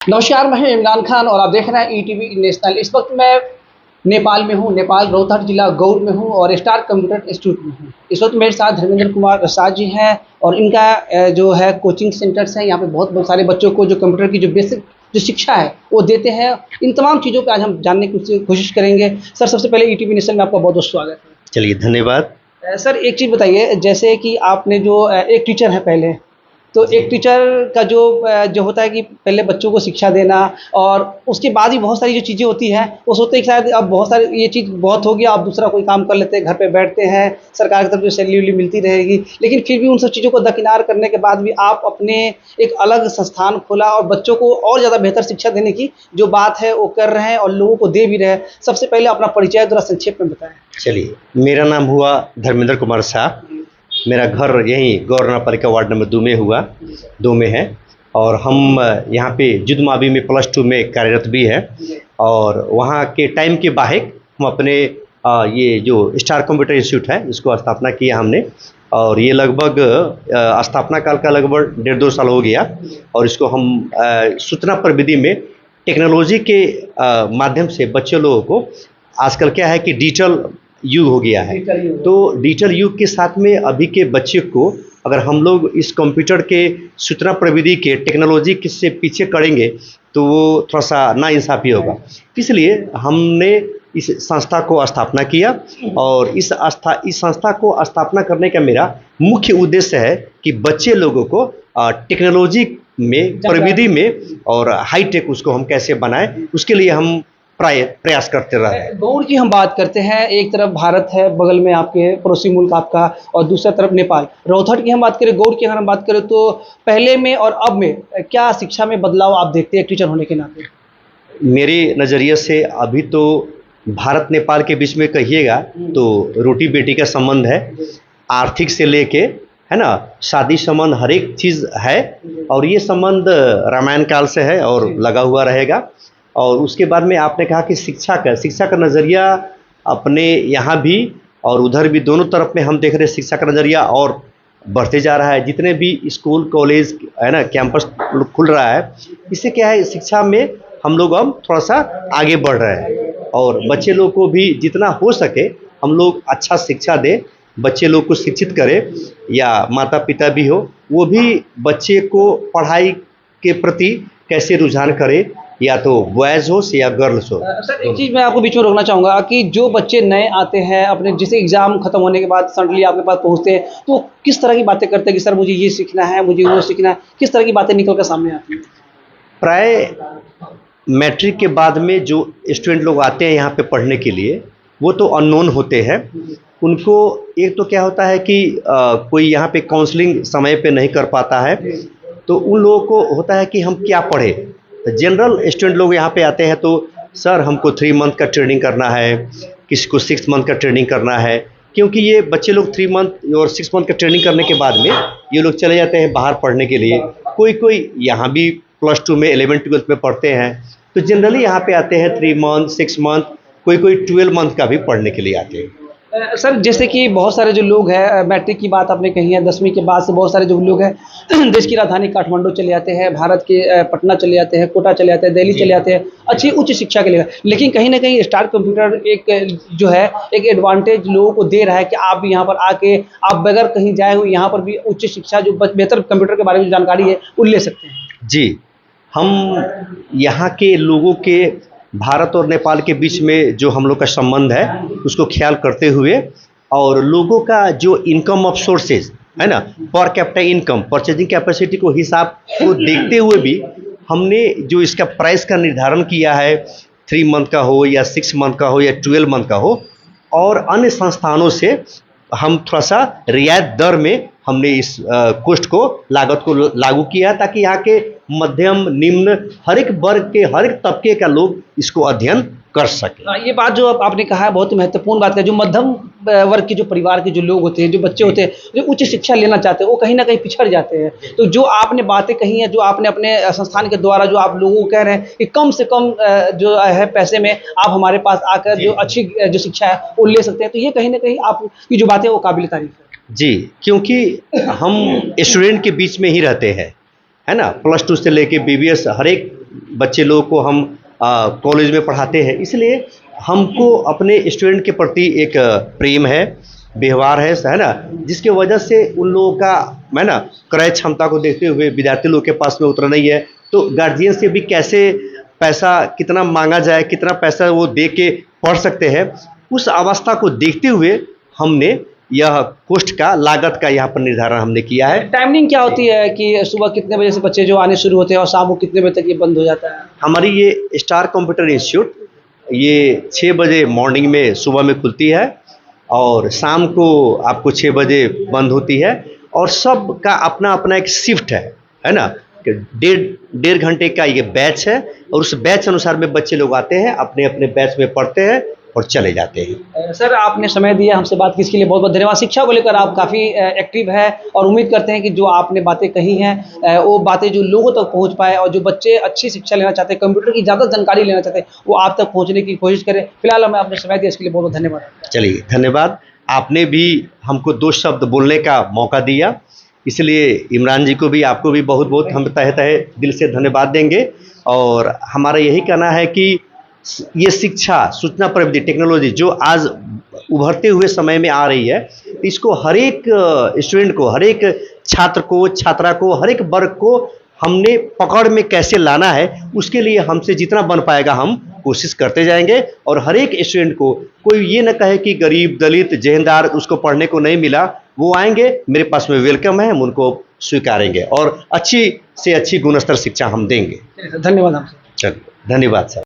नमस्कार, मैं हूं इमरान खान और आप देख रहे हैं ईटीवी नेशनल। इस वक्त मैं नेपाल में हूं। नेपाल रोहतक जिला गौड़ में हूं और स्टार कंप्यूटर इंस्टीट्यूट में हूं। इस वक्त मेरे साथ धर्मेंद्र कुमार प्रसाद जी हैं और इनका जो है कोचिंग सेंटर्स हैं। यहाँ पे बहुत सारे बच्चों को जो कंप्यूटर की जो बेसिक जो शिक्षा है वो देते हैं। इन तमाम चीज़ों पर आज हम जानने की कोशिश करेंगे। सर, सबसे पहले ईटीवी नेशनल में आपका बहुत बहुत स्वागत है। चलिए, धन्यवाद। सर, एक चीज़ बताइए, जैसे कि आपने जो एक टीचर है पहले, तो एक टीचर का जो होता है कि पहले बच्चों को शिक्षा देना और उसके बाद ही बहुत सारी जो चीज़ें होती हैं वो सोचते हैं कि शायद अब बहुत सारी ये चीज़ बहुत हो गया, अब दूसरा कोई काम कर लेते हैं, घर पे बैठते हैं, सरकार की तरफ से सैलरी वैलरी मिलती रहेगी। लेकिन फिर भी उन सब चीज़ों को दरकिनार करने के बाद भी आप अपने एक अलग संस्थान खोला और बच्चों को और ज़्यादा बेहतर शिक्षा देने की जो बात है वो कर रहे हैं और लोगों को दे भी रहे हैं। सबसे पहले अपना परिचय थोड़ा संक्षेप में बताएं। चलिए, मेरा नाम हुआ धर्मेंद्र कुमार शाह। मेरा घर यहीं गौर नगर पालिका वार्ड नंबर 2 में है और हम यहाँ पे जुदमावी में +2 में कार्यरत भी है। और वहाँ के टाइम के बाहर हम अपने ये जो स्टार कंप्यूटर इंस्टीट्यूट है इसको स्थापना किया हमने। और ये लगभग स्थापना काल का लगभग 1.5-2 साल हो गया। और इसको हम सूचना प्रविधि में टेक्नोलॉजी के माध्यम से बच्चे लोगों को, आजकल क्या है कि डिजिटल युग हो गया है, तो डिजिटल युग के साथ में अभी के बच्चे को अगर हम लोग इस कंप्यूटर के सूचना प्रविधि के टेक्नोलॉजी से पीछे करेंगे तो वो थोड़ा सा नाइंसाफ़ी होगा। इसलिए हमने इस संस्था को स्थापना किया और इस संस्था को स्थापना करने का मेरा मुख्य उद्देश्य है कि बच्चे लोगों को टेक्नोलॉजी में, प्रविधि में और हाईटेक उसको हम कैसे बनाएं, उसके लिए हम प्रयास करते रहे। गौड़ की हम बात करते हैं, एक तरफ भारत है बगल में आपके पड़ोसी मुल्क आपका और दूसरा तरफ नेपाल। रोहतक की हम बात करें, गौड़ की अगर हम बात करें तो पहले में और अब में क्या शिक्षा में बदलाव आप देखते हैं टीचर होने के नाते? मेरे नज़रिए से अभी तो भारत नेपाल के बीच में कहिएगा तो रोटी बेटी का संबंध है, आर्थिक से लेके, है ना, शादी संबंध, हर एक चीज़ है। और ये संबंध रामायण काल से है और लगा हुआ रहेगा। और उसके बाद में आपने कहा कि शिक्षा का नज़रिया अपने यहाँ भी और उधर भी, दोनों तरफ में हम देख रहे हैं शिक्षा का नज़रिया और बढ़ते जा रहा है। जितने भी स्कूल कॉलेज है ना, कैंपस खुल रहा है, इससे क्या है, शिक्षा में हम लोग अब थोड़ा सा आगे बढ़ रहे हैं। और बच्चे लोग को भी जितना हो सके हम लोग अच्छा शिक्षा दें, बच्चे लोग को शिक्षित करें, या माता पिता भी हो वो भी बच्चे को पढ़ाई के प्रति कैसे रुझान करे, या तो बॉयज़ हो या गर्ल्स हो। सर, एक चीज़ मैं आपको बीच में रोकना चाहूँगा कि जो बच्चे नए आते हैं, अपने जैसे एग्ज़ाम ख़त्म होने के बाद सडनली आपके पास पहुँचते हैं, तो किस तरह की बातें करते हैं कि सर मुझे ये सीखना है, मुझे वो सीखना है, किस तरह की बातें निकल कर सामने आती हैं? प्राय मैट्रिक के बाद में जो स्टूडेंट लोग आते हैं यहाँ पे पढ़ने के लिए, वो तो अननोन होते हैं। उनको एक तो क्या होता है कि कोई यहाँ पे काउंसलिंग समय पे नहीं कर पाता है, तो उन लोगों को होता है कि हम क्या पढ़े। तो जनरल स्टूडेंट लोग यहाँ पे आते हैं तो सर हमको 3 मंथ का ट्रेनिंग करना है, किसी को 6 मंथ का ट्रेनिंग करना है, क्योंकि ये बच्चे लोग 3 मंथ और 6 मंथ का ट्रेनिंग करने के बाद में ये लोग चले जाते हैं बाहर पढ़ने के लिए। कोई यहाँ भी +2 में 11th-12th में पढ़ते हैं, तो जनरली यहाँ पे आते हैं 3 मंथ 6 मंथ, कोई 12 मंथ का भी पढ़ने के लिए आते हैं। सर, जैसे कि बहुत सारे जो लोग हैं, मैट्रिक की बात आपने कही है, 10वीं के बाद से बहुत सारे जो लोग हैं देश की राजधानी काठमांडू चले जाते हैं, भारत के पटना चले जाते हैं, कोटा चले जाते हैं, दिल्ली चले जाते हैं अच्छी उच्च शिक्षा के लिए। लेकिन कहीं ना कहीं स्टार कंप्यूटर एक जो है एक एडवांटेज लोगों को दे रहा है कि आप भी यहाँ पर आके आप बगैर कहीं जाए हुए यहाँ पर भी उच्च शिक्षा, जो बेहतर कंप्यूटर के बारे में जो जानकारी है वो ले सकते हैं। जी, हम यहाँ के लोगों के भारत और नेपाल के बीच में जो हम लोग का संबंध है उसको ख्याल करते हुए, और लोगों का जो इनकम ऑफ सोर्सेज है ना, per capita income, purchasing capacity को हिसाब को देखते हुए भी हमने जो इसका प्राइस का निर्धारण किया है, 3 मंथ का हो या 6 मंथ का हो या 12 मंथ का हो, और अन्य संस्थानों से हम थोड़ा सा रियायत दर में हमने इस कोस्ट को, लागत को लागू किया, ताकि यहाँ के मध्यम निम्न हर एक वर्ग के, हर एक तबके का लोग इसको अध्ययन कर सके। ये बात जो आपने कहा है बहुत ही महत्वपूर्ण बात है। जो मध्यम वर्ग के, जो परिवार के जो लोग होते हैं, जो बच्चे होते हैं, जो उच्च शिक्षा लेना चाहते हैं, वो कहीं ना कहीं पिछड़ जाते हैं। तो जो आपने बातें कही हैं, जो आपने अपने संस्थान के द्वारा जो आप लोगों को कह रहे हैं कि कम से कम जो है पैसे में आप हमारे पास आकर जो अच्छी जो शिक्षा है वो ले सकते हैं, तो ये कहीं ना कहीं आपकी जो बातें वो काबिल तारीफ है। जी, क्योंकि हम स्टूडेंट के बीच में ही रहते हैं, है ना, +2 से लेके BBS हर एक बच्चे लोगों को हम कॉलेज में पढ़ाते हैं, इसलिए हमको अपने स्टूडेंट के प्रति एक प्रेम है, व्यवहार है ना, जिसके वजह से उन लोगों का है ना क्रय क्षमता को देखते हुए विद्यार्थी लोग के पास में उतना नहीं है, तो गार्जियन से भी कैसे पैसा कितना मांगा जाए, कितना पैसा वो दे के पढ़ सकते हैं, उस अवस्था को देखते हुए हमने यह कोस्ट का लागत का यहाँ पर निर्धारण हमने किया है। टाइमिंग क्या होती है कि सुबह कितने बजे से बच्चे जो आने शुरू होते हैं और शाम को कितने बजे तक ये बंद हो जाता है? हमारी ये स्टार कंप्यूटर इंस्टीट्यूट ये 6 बजे मॉर्निंग में सुबह में खुलती है और शाम को आपको 6 बजे बंद होती है, और सब का अपना अपना एक शिफ्ट है ना, कि डेढ़ घंटे का ये बैच है, और उस बैच अनुसार में बच्चे लोग आते हैं, अपने अपने बैच में पढ़ते हैं और चले जाते हैं। सर, आपने समय दिया, हमसे बात की, इसके लिए बहुत बहुत धन्यवाद। शिक्षा को लेकर आप काफ़ी एक्टिव है और उम्मीद करते हैं कि जो आपने बातें कही हैं वो बातें जो लोगों तक पहुंच पाए, और जो बच्चे अच्छी शिक्षा लेना चाहते हैं, कंप्यूटर की ज़्यादा जानकारी लेना चाहते हैं, वो आप तक पहुंचने की कोशिश करें। फिलहाल हमें आपने समय दिया, इसके लिए बहुत बहुत धन्यवाद। चलिए, धन्यवाद। आपने भी हमको 2 शब्द बोलने का मौका दिया, इसलिए इमरान जी को भी, आपको भी बहुत बहुत हम तहे तहे दिल से धन्यवाद देंगे। और हमारा यही कहना है कि ये शिक्षा, सूचना प्रविधि, टेक्नोलॉजी जो आज उभरते हुए समय में आ रही है, इसको हर एक स्टूडेंट को, हर एक छात्र को, छात्रा को, हर एक वर्ग को हमने पकड़ में कैसे लाना है, उसके लिए हमसे जितना बन पाएगा हम कोशिश करते जाएंगे। और हर एक स्टूडेंट को कोई ये न कहे कि गरीब, दलित, जहनदार उसको पढ़ने को नहीं मिला, वो आएंगे, मेरे पास में वेलकम है, हम उनको स्वीकारेंगे और अच्छी से अच्छी गुणस्तर शिक्षा हम देंगे। धन्यवाद। चलिए, धन्यवाद सर।